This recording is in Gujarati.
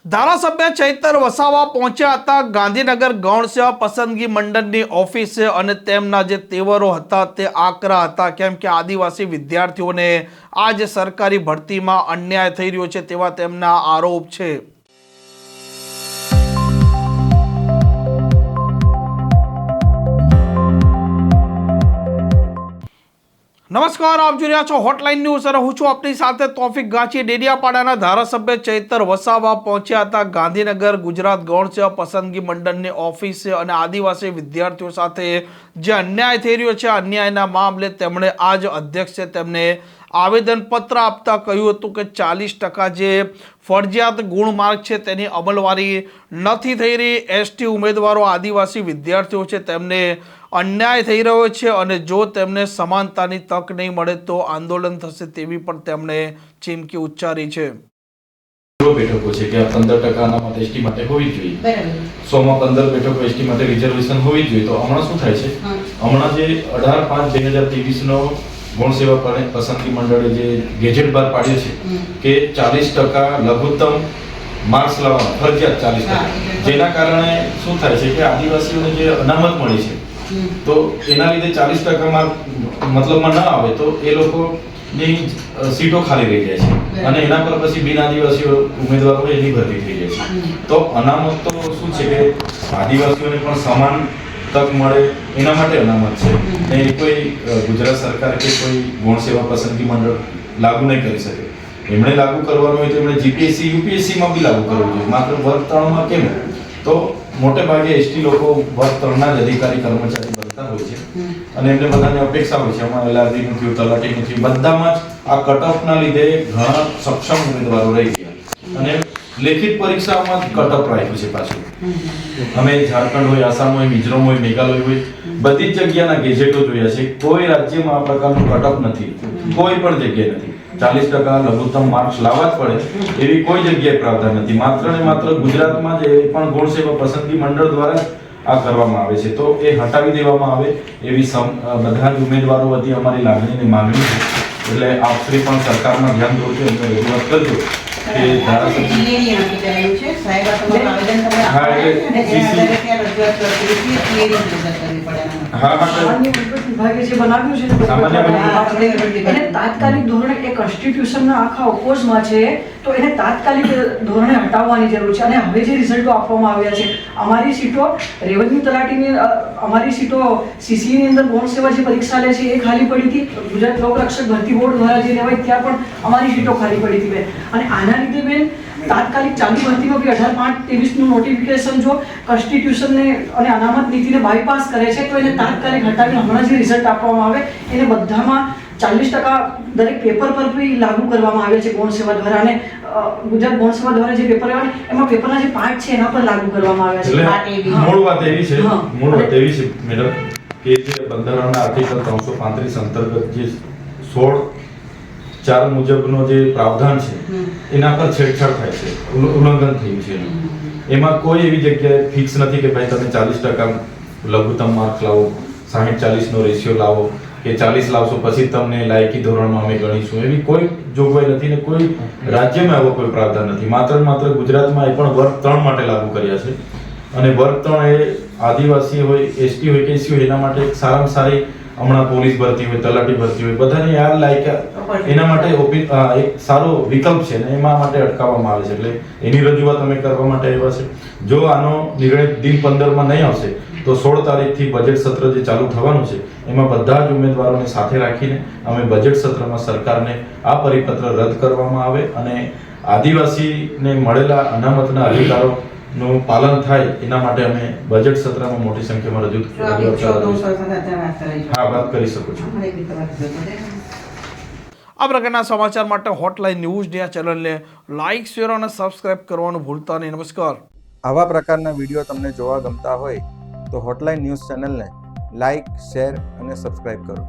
ધારાસભ્ય ચૈતર વસાવા પહોંચ્યા હતા ગાંધીનગર ગૌણ સેવા પસંદગી મંડળની ઓફિસે અને તેમના જે તેવરો હતા તે આકરા હતા, કેમ કે આદિવાસી વિદ્યાર્થીઓને આ જે સરકારી ભરતીમાં અન્યાય થઈ રહ્યો છે તેવા તેમના આરોપ છે। નમસ્કાર, આપ જોઈ રહ્યા છો હોટલાઇન ન્યૂઝ અને હું છું આપની સાથે તોફિક ગાંચી। ડેડિયાપાડાના ધારાસભ્ય ચૈતર વસાવા પહોંચ્યા હતા ગાંધીનગર ગુજરાત ગૌણ સેવા પસંદગી મંડળની ઓફિસે અને આદિવાસી વિદ્યાર્થીઓ સાથે જે અન્યાય થઈ રહ્યો છે અન્યાયના મામલે તેમણે આજ અધ્યક્ષે તેમને આવેદનપત્ર આપતા કહ્યું હતું કે 40% જે ફરજિયાત ગુણ માર્ક છે તેની અમલવારી નથી થઈ રહી। એસટી ઉમેદવારો આદિવાસી વિદ્યાર્થીઓ છે તેમને અન્યાય થઈ રહ્યો છે અને જો તેમને સમાનતાની તક નહીં મળે તો આંદોલન થશે તેવી પણ તેમણે ચીમકી ઉચ્ચારી છે। બેઠકો છે કે 15% અનામત એસટી માટે હોવી જોઈએ, 100 માં 15 બેઠકો એસટી માટે રિઝર્વેશન હોવી જોઈએ। તો હમણાં શું થાય છે, હમણાં જે 18/5/2023 નો ગૌણ સેવા પસંદગી મંડળે જે ગેજેટ બહાર પાડ્યું છે કે 40% લઘુત્તમ માર્ક્સ લાવવા ફરજિયાત 40%, જેના કારણે શું થાય છે કે આદિવાસીઓને જે અનામત મળી છે તો એના લીધે 40% માર્ક મતલબમાં ન આવે તો એ લોકોની સીટો ખાલી રહી જાય છે અને એના પર પછી બિન આદિવાસી ઉમેદવારો એની ભરતી થઈ જાય છે। તો અનામત તો શું છે કે આદિવાસીઓને પણ સમાન તક મળે એના માટે અનામત છે ને એ કોઈ ગુજરાત સરકાર કે કોઈ ગૌણ સેવા પસંદગી મંડળ લાગુ નહીં કરી શકે। એમણે લાગુ કરવાનું હોય તો એમણે જીપીએસસી યુપીએસસીમાં બી લાગુ કરવું જોઈએ, માત્ર વર્ગ 3માં કેમ? તો મોટે ભાગે એસટી લોકો વર્ગ 3ના જ અધિકારી કર્મચારી બનતા હોય છે અને એમને બધાને અપેક્ષા હોય છે અમારે એલઆરડી નથી, તલાટી નથી, બધામાં જ આ કટ ઓફના લીધે ઘણા સક્ષમ ઉમેદવારો રહી ગયા અને લેખિત પરીક્ષામાં કટ ઓફ રાખ્યું છે પાછું। અમે ઝારખંડ હોય, આસામ હોય, મિઝોરમ હોય, મેઘાલય હોય, બધી જ જગ્યાના ગેજેટો જોયા છે, કોઈ રાજ્યમાં આ પ્રકારનું કટ ઓફ નથી, કોઈ પણ જગ્યાએ નથી। 40% લઘુત્તમ માર્ક્સ લાવવા જ પડે એવી કોઈ જગ્યાએ પ્રાવધાન નથી, માત્ર ને માત્ર ગુજરાતમાં જ પણ ગૌણ સેવા પસંદગી મંડળ દ્વારા આ કરવામાં આવે છે। તો એ હટાવી દેવામાં આવે એવી બધા જ ઉમેદવારો વતી અમારી લાગણી અને માંગણી છે। એટલે આપ શ્રી પણ સરકારમાં ધ્યાન દોરજો, એમને રજૂઆત કરજો કે તાત્કાલિક ધોરણે એ કોન્સ્ટિટ્યુશનના આખા ઓપોઝમાં છે તો એને તાત્કાલિક ધોરણે હટાવવાની જરૂર છે। અને હવે જે રિઝલ્ટો આપવામાં આવ્યા છે, અમારી સીટો રેવન્યુ તલાટીની, અમારી સીટો સીસીની અંદર ગૌણ સેવા જે પરીક્ષા લે છે એ ખાલી પડી હતી, ગુજરાત લોકરક્ષક ભરતી બોર્ડ દ્વારા જે લેવાય ત્યાં પણ અમારી સીટો ખાલી પડી હતી બેન। અને આના લીધે બેન તાત્કાલિક ચાલુ ભરતીમાં બી 18/5/23 નું નોટિફિકેશન જો કોન્સ્ટિટ્યુશનને અને અનામત નીતિને બાયપાસ કરે છે તો એને તાત્કાલિક હટાવીને હમણાં જે રિઝલ્ટ આપવામાં આવે એને બધામાં 40% દરેક પેપર પર બી લાગુ કરવામાં આવે છે ગૌણ સેવા દ્વારા। અને ગુજરાત ગૌણ સેવા દ્વારા જે પેપર આવે એમાં પેપરના જે પાર્ટ છે એના પર લાગુ કરવામાં આવ્યા છે। મૂળ વાત એવી છે મેડમ કે જે બંધારણના આર્ટિકલ 335 અંતર્ગત જે 16(4) મુજબનો જે પ્રાવધાન છે એના પર છેડછાડ થાય છે, ઉલ્લંઘન થયું છે। એમાં કોઈ એવી જગ્યાએ ફિક્સ નથી કે ભાઈ તમે 40% લઘુત્તમ માર્ક્સ લાવો, 60-40 નો રેશિયો લાવો કે 40 લાવશો પછી તમને લાયકી ધોરણમાં અમે ગણીશું, એવી કોઈ જોગવાઈ નથી ને કોઈ રાજ્યમાં આવો કોઈ પ્રાવધાન નથી। માત્ર ગુજરાતમાં એ પણ વર્ગ 3 માટે લાગુ કર્યા છે અને વર્ગ 3 એ આદિવાસી હોય, એસટી હોય કે એસસી હોય એના માટે સારામાં સારી હમણાં પોલીસ ભરતી હોય, તલાટી ભરતી હોય, બધાને યાર લાયક એના માટે એક સારો વિકલ્પ છે ને એમાં માટે અટકાવવામાં આવે છે। એટલે એની રજૂઆત અમે કરવા માટે આવ્યા છે। જો આનો નિર્ણય દિન 15માં નહીં આવશે તો 16 તારીખથી બજેટ સત્ર જે ચાલુ થવાનું છે એમાં બધા જ ઉમેદવારોને સાથે રાખીને અમે બજેટ સત્રમાં સરકારને આ પરિપત્ર રદ કરવામાં આવે અને આદિવાસીને મળેલા અનામતના અધિકારો નું પાલન થાય એના માટે અમે બજેટ સત્રમાં મોટી સંખ્યામાં વાત કરી શકો છો। આ પ્રકારના સમાચાર માટે હોટલાઇન ન્યૂઝ ચેનલને લાઇક, શેર અને સબસ્ક્રાઇબ કરવાનું ભૂલતા નહીં। નમસ્કાર। આવા પ્રકારના વિડીયો તમને જોવા ગમતા હોય તો હોટલાઇન ન્યૂઝ ચેનલને લાઇક, શેર અને સબસ્ક્રાઇબ કરો।